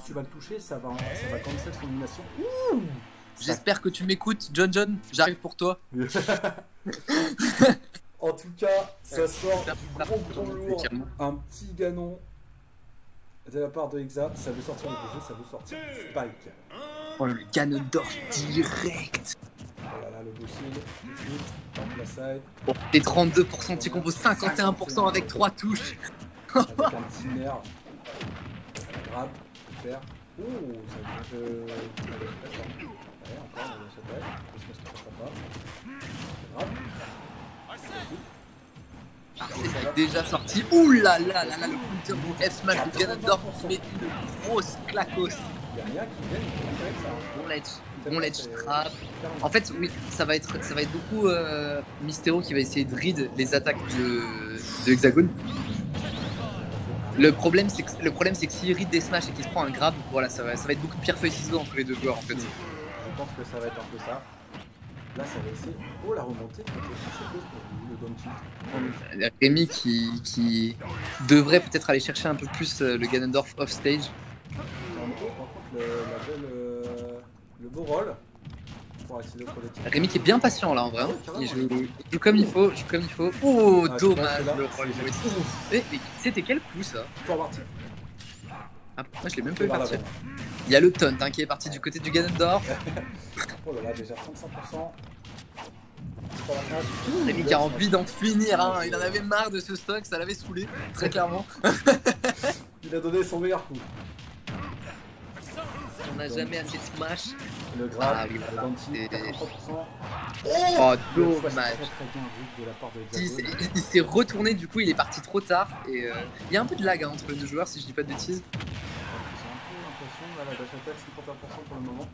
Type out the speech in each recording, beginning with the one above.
tu vas le toucher, ça va cancel son animation. J'espère que tu m'écoutes, John. J'arrive pour toi. En tout cas, ça sort du gros lourd. Un petit ganon de la part de Hexa. Ça veut sortir le jeu, ça veut sortir Spike. Oh, le Ganondorf direct. Oh là là, le beau shield. Hop, la side. Oh, et 32%, tu combos 51% avec 3 touches. Avec un petit nerf. Grab, faire. Oh, ça veut dire que. Ouais, encore, on va s'attaquer. Je pense que ça passera pas. Grab. C'est déjà sorti. Ouh là là là là, le counter du F-Smash de Ganondorf qui met une grosse clacos. Il y a rien qui vient avec ça. Bon ledge trap. En fait, oui, ça va être beaucoup Mysterio qui va essayer de read les attaques de Hexagone. Le problème c'est que s'il read des smash et qu'il se prend un grab, voilà, ça va être beaucoup de pierre feuille ciseaux entre les deux joueurs en fait. Je pense que ça va être un peu ça. Là, ça va essayer. Oh, la remontée. Le Rémi qui devrait peut-être aller chercher un peu plus le Ganondorf off stage. Par contre, le beau roll. Rémi qui est bien patient là en vrai. Il joue comme il faut, Oh, dommage le roll. Mais c'était quel coup ça? Ah, moi je l'ai même pas eu partir. Il y a le taunt qui est parti du côté du Ganondorf. Oh là là, déjà 35%. Rémi qui a envie d'en finir, hein. Il en avait marre de ce stock, ça l'avait saoulé, très clairement. Il a donné son meilleur coup. On n'a jamais assez de smash. Le grab, ah, oui, voilà. 43%. Oh, dommage. Il s'est retourné, du coup il est parti trop tard. Et il y a un peu de lag entre les deux joueurs si je dis pas de bêtises. J'ai un peu l'impression, là, la dash attack 51% pour le moment.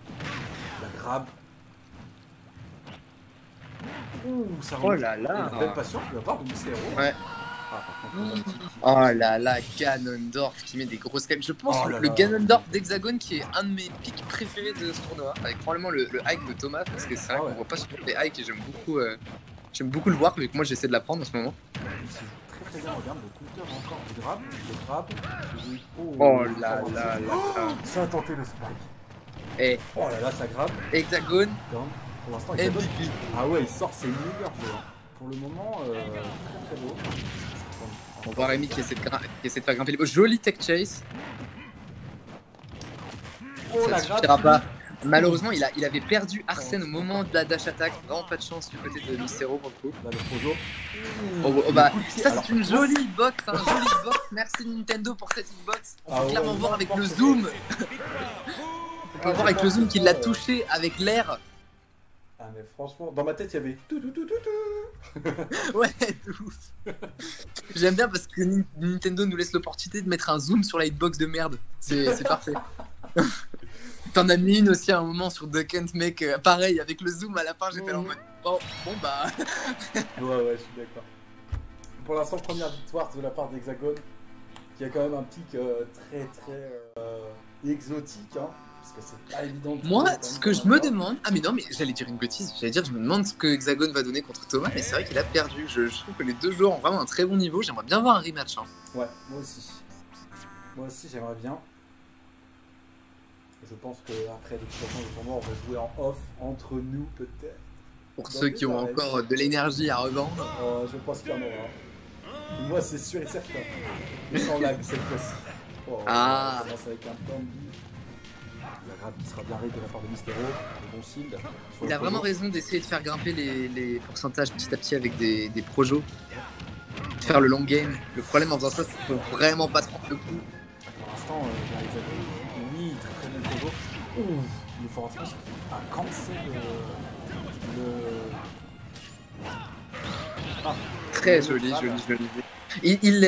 La grab. Ouh, ça oh là là. Belle patience de la part de Mysterio. Ouais. Ah, par contre, oh là là, Ganondorf qui met des grosses calmes. Je pense le Ganondorf d'Hexagone qui est un de mes pics préférés de ce tournoi, avec probablement le hike de Thomas, parce que c'est vrai qu'on voit pas souvent des hikes et j'aime beaucoup le voir, vu que moi j'essaie de l'apprendre en ce moment. Très bien, regarde le counter encore, le grab. Oh là là là. Ça a tenté le spike. Et oh là là, ça grab. Hexagone. Pour l'instant, MVP. Ah ouais, il sort ses meilleurs jeux. Pour le moment, très beau. On voit Rémi qui essaie de faire grimper les beaux. Joli tech chase. Oh, ça ne suffira pas. Malheureusement, il avait perdu Arsène au moment de la dash attack. Vraiment pas de chance du côté de Mysterio pour le coup. Là, le projo. Oh, bah, ça c'est une jolie box, un joli box. Merci Nintendo pour cette hitbox. On peut clairement voir avec le zoom. On peut voir avec le zoom qu'il l'a touché avec l'air. Ah mais franchement, dans ma tête il y avait tout. Ouais, tout ouf. J'aime bien parce que Nintendo nous laisse l'opportunité de mettre un zoom sur la hitbox de merde. C'est parfait. T'en as mis une aussi à un moment sur Duck Hunt, mec, pareil, avec le zoom à la fin, j'étais là en mode bon bah. ouais, je suis d'accord. Pour l'instant, première victoire de la part d'Hexagone, qui a quand même un pic très exotique, hein. Parce que c'est pas évident. Moi, ce que je me demande... Ah mais non, mais j'allais dire une bêtise. J'allais dire, je me demande ce que Hexagone va donner contre Thomas, mais c'est vrai qu'il a perdu. Je trouve que les deux joueurs ont vraiment un très bon niveau. J'aimerais bien voir un rematch. Hein. Ouais, moi aussi, j'aimerais bien. Je pense qu'après, de toute façon, le tournoi, on va jouer en off entre nous, peut-être. Pour ceux qui ont encore de l'énergie à revendre. Je pense qu'il y en aura. Moi, c'est sûr et certain. Mais sans lag cette fois-ci. Ah. On commence avec un Bambi. La grab qui sera bien raid de la part de Mysterio, le bon shield. Il a vraiment raison d'essayer de faire grimper les pourcentages petit à petit avec des projos. De faire le long game. Le problème en faisant ça, c'est qu'il faut vraiment pas se prendre le coup. Pour l'instant, oui, très bon projo. Le Fort of France qui a cancel Très joli. Il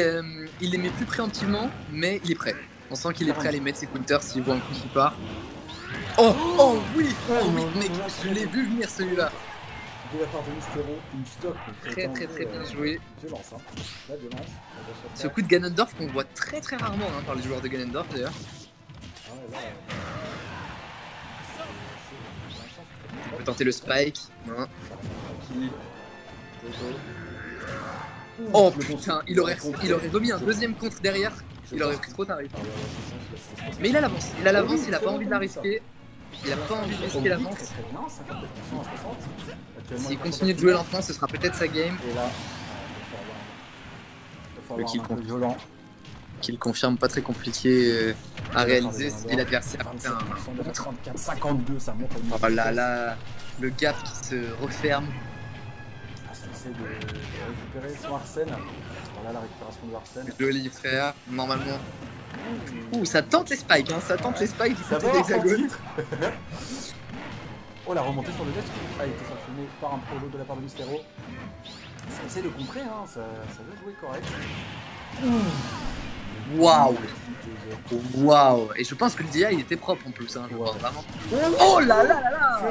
les met plus préemptivement, mais il est prêt. On sent qu'il est prêt à les mettre ses counters s'il voit un coup qui part. Oh oui, mec, je l'ai vu venir celui-là. De la part de Mysterio, une stock. Très bien joué. Violence, hein. La violence. Ce coup de Ganondorf qu'on voit très rarement par les joueurs de Ganondorf d'ailleurs. On peut tenter le spike. Non. Oh putain, il aurait remis un deuxième contre derrière. Il aurait pris trop tard. Ah ouais, je pense que Mais il a l'avance, il a l'avance, Oui, il a très pas envie de la bon, ça. risquer. Il a pas envie de risquer l'avance. Très très bien, 52% à 60. Actuellement, S'il il continue de jouer lentement, ce sera peut-être sa game. Et là, il faut avoir un peu violent. Qu'il confirme pas très compliqué à réaliser si l'adversaire fait un 34, 52, ça monte à une. Oh là là, le gap qui se referme. Ah, ça essaie de récupérer son Arsène. Voilà la récupération de Arsène. Joli frère, normalement. Ouh, ça tente les spikes, hein, ça tente les spikes du Ça côté va avoir son d'Hexagone. titre. Oh, la remontée sur le net qui a été sanctionnée par un projo de la part de Mystero. Ça essaie de contrer, hein, ça veut jouer correct. Waouh! Waouh! Et je pense que le DI il était propre en plus, hein, je pense vraiment. Oh là là là là!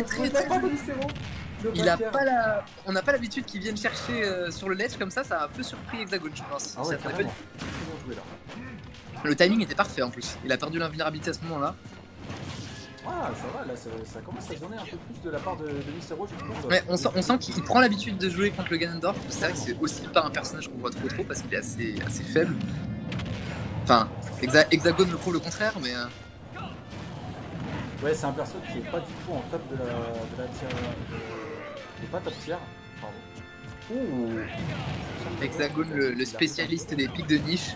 Très Mystero. Il a pas la... On n'a pas l'habitude qu'ils viennent chercher sur le ledge comme ça a un peu surpris Hexagone, je pense. Ah ouais, Ça carrément. fait- Très bien joué là. Le timing était parfait en plus. Il a perdu l'invulnérabilité à ce moment-là. Ah, ça va, là, ça commence à donner un peu plus de la part de Mystero, je trouve. Mais on sent qu'il prend l'habitude de jouer contre le Ganondorf. C'est vrai que c'est aussi pas un personnage qu'on voit trop parce qu'il est assez faible. Enfin, Hexagone le prouve le contraire, mais... Ouais, c'est un perso qui est pas du tout en top de la tier... qui est pas top tier, pardon. Ouh. Hexagone, le spécialiste des pics de niche.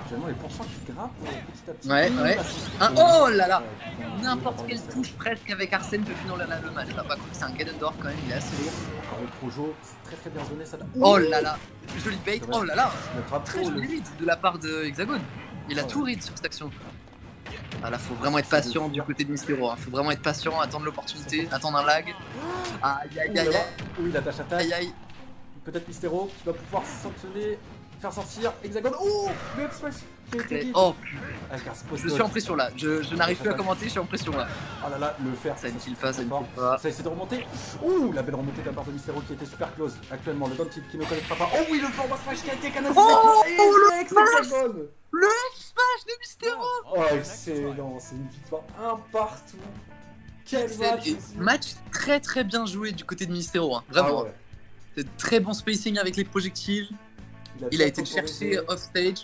Actuellement, les pourcents qui grimpent petit à petit. Ouais. Ah, Oh là là! putain, N'importe le quelle touche presque avec Arsène peut finir le match. Là, par contre, c'est un Ganondorf quand même, il est assez lourd. Encore le projo, c'est très bien zoné ça. Oh là là! Joli bait, oh là là! Le grab Très pro, joli read de la part de Hexagone. Il a tout read sur cette action. Ah là, faut vraiment être patient du côté de Mystero. Hein. Faut vraiment être patient, attendre l'opportunité, attendre un lag. Aïe aïe aïe aïe. Oui, la tâche attaque. Aïe aïe. Peut-être Mystero qui va pouvoir sanctionner, faire sortir Hexagone. Oh, le up smash qui a été hit. Oh, avec un spot je suis en pression là. Je n'arrive plus à commenter, je suis en pression là. Oh là là, le fer. Ça ne kill pas, ça ne fort. kill pas. Ça essaie de remonter. Ouh, la belle remontée de la part de Mystero qui était super close. Actuellement, le down tilt qui ne connaîtra pas. Oh oui, le format smash qui a été canalisé. Oh, le Hexagone. Le smash de Mystero. Oh, excellent, c'est une victoire un partout. Quel match! Match très très bien joué du côté de Mystero, hein. Vraiment. Ah ouais. C'est très bon spacing avec les projectiles. Il a été cherché off stage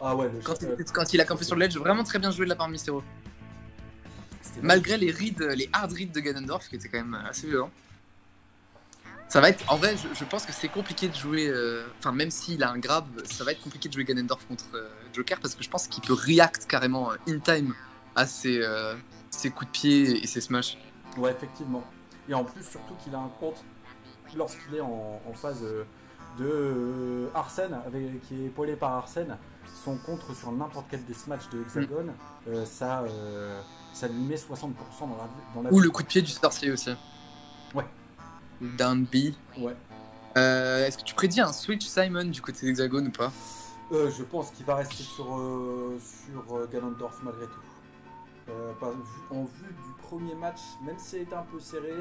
quand il a campé sur le ledge. Vraiment très bien joué de la part de Mystero. Malgré les hard reads de Ganondorf qui étaient quand même assez violents. Ça va être, en vrai, je pense que c'est compliqué de jouer. Enfin, même s'il a un grab, ça va être compliqué de jouer Ganondorf contre Joker parce que je pense qu'il peut react carrément in time à ses coups de pied et ses smash. Ouais, effectivement. Et en plus, surtout qu'il a un compte lorsqu'il est en phase de Arsène, qui est épaulé par Arsène. Son contre sur n'importe quel des matchs de Hexagone, ça lui met 60% dans la Ou le coup de pied du sorcier aussi. Ouais. Down B. Ouais. Est-ce que tu prédis un switch Simon du côté d'Hexagone ou pas? Je pense qu'il va rester sur Ganondorf malgré tout. En vue du premier match, même s'il a été un peu serré,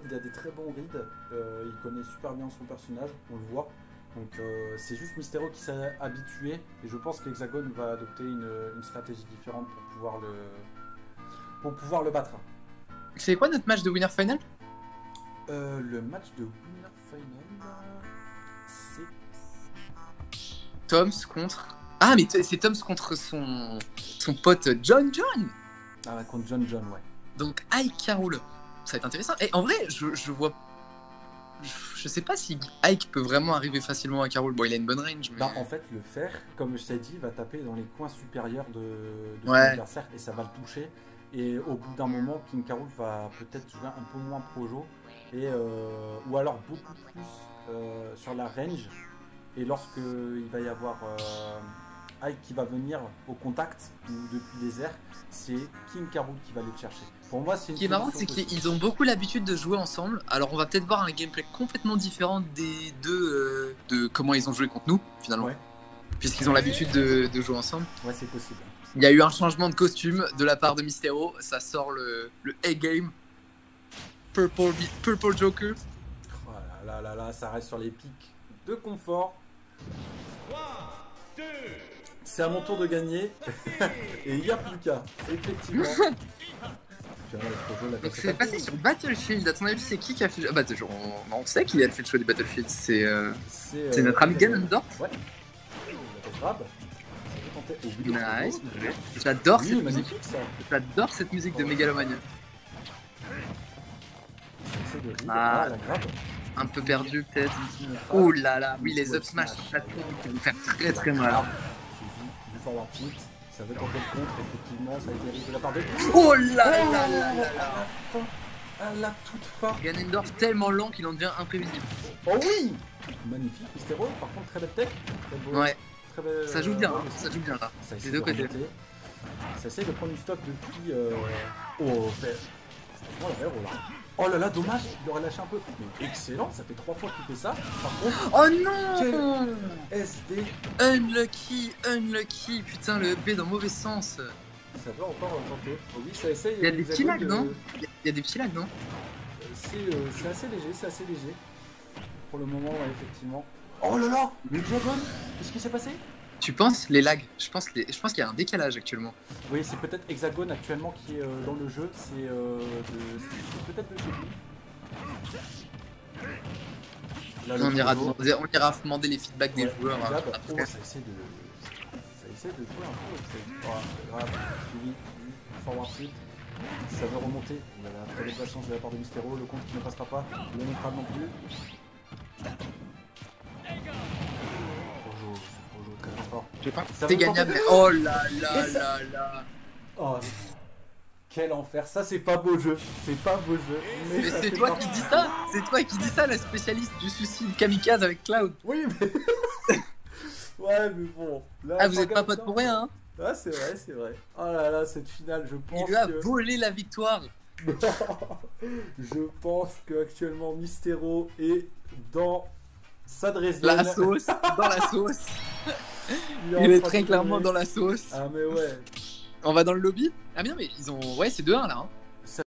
il a des très bons reads. Il connaît super bien son personnage, on le voit. Donc c'est juste Mystero qui s'est habitué. Et je pense qu'Hexagone va adopter une stratégie différente pour pouvoir le battre. C'est quoi notre match de Winner Final? Le match de Winner Final, c'est Toms contre... Ah mais c'est Toms contre son pote John. Ah ouais, contre John, ouais. Donc Ike Carroll, ça va être intéressant. Et en vrai, je vois... Je sais pas si Ike peut vraiment arriver facilement à Carroll. Bon, il a une bonne range, mais... Bah, en fait, le fer, comme je t'ai dit, va taper dans les coins supérieurs de son adversaire et ça va le toucher. Et au bout d'un moment, King Carroll va peut-être jouer un peu moins projo ou alors beaucoup plus sur la range. Et lorsqu'il va y avoir Ike qui va venir au contact ou depuis les airs, c'est King Carroll qui va aller le chercher. Pour moi, c'est une... Ce qui est marrant, c'est qu'ils ont beaucoup l'habitude de jouer ensemble. Alors, on va peut-être voir un gameplay complètement différent des deux de comment ils ont joué contre nous, finalement. Ouais. Puisqu'ils ont l'habitude de jouer ensemble. Ouais, c'est possible. Il y a eu un changement de costume de la part de Mystero. Ça sort le A-game. Purple Joker. Oh là, ça reste sur les pics de confort. C'est à mon tour de gagner. Et il n'y a plus qu'à. Effectivement. Donc c'est passé sur Battlefield. À ton avis, c'est qui a fait... on sait qui a fait le choix du Battlefield. C'est notre ami Ganondorf. Ouais. remonter au bout de Nice. Projo. J'adore Oui, cette musique. magnifique ça. J'adore cette musique de Megalomania. C'est de rire. Ah. Ah, la grave. Un peu perdu peut-être. Oh là là, oui les up smash plateau qui vont faire très très mal. Suivi du forward tilt. Ça veut tenter le contre, effectivement, ça a été risque de la part de... Oh là là là là là. À la toute fin. Ganondorf tellement lent qu'il en devient imprévisible. Oh oui. Magnifique, Mystero, par contre très belle tech. Très beau. Ouais, Très belle, ça joue bien, ouais, ça joue bien là. Ça Les essaie deux de côtés. remonter. Ça essaie de prendre du stock depuis... Oh, ben... Oh là, là, oh là là, dommage, il aurait lâché un peu. Mais excellent, ça fait 3 fois qu'il fait ça. Par contre, Oh non SD, Unlucky, putain le B dans le mauvais sens. ça va encore tenter. Oh oui, ça essaye. Il y a des petits Hexagone lags, non? Il y a des petits lags, non? C'est assez léger, c'est assez léger. Pour le moment, ouais, effectivement. Oh là là, le Dragon, qu'est-ce qui s'est passé? Tu penses les lags? Je pense qu'il y a un décalage actuellement. Oui, c'est peut-être Hexagone actuellement qui est dans le jeu. C'est peut-être de chez lui. Là, On ira Projo. demander les feedbacks des Ouais, joueurs. là, bah, après. ça essaie de jouer un peu. Voilà, grave, suivi du forward tilt. Ça veut remonter. Il y a la très belle patience de la part de Mystero. Le compte qui ne passera pas. Le Necrad non plus. Projo, très très fort. Je sais pas. Ça C'est veut tenter- gagnable. Mais... Oh là là Et ça- là là. Oh, quel enfer. Ça, c'est pas beau jeu. C'est pas beau jeu. Mais ça c'est fait toi partie. qui dis ça. C'est toi qui dis ça, la spécialiste du suicide kamikaze avec Cloud. Oui, mais. Ouais, mais bon. Là, Ah, vous on êtes pas regarde potes ça. pour rien, hein? Ah, c'est vrai, c'est vrai. Oh là là, cette finale, je pense Il lui a que... volé la victoire. Je pense qu'actuellement Mystero est dans sa Dresden. La sauce, dans la sauce. en Il est train très de clairement gagner. dans la sauce. Ah mais ouais. On va dans le lobby? Ah mais non mais ils ont... Ouais c'est 2-1 là. Hein.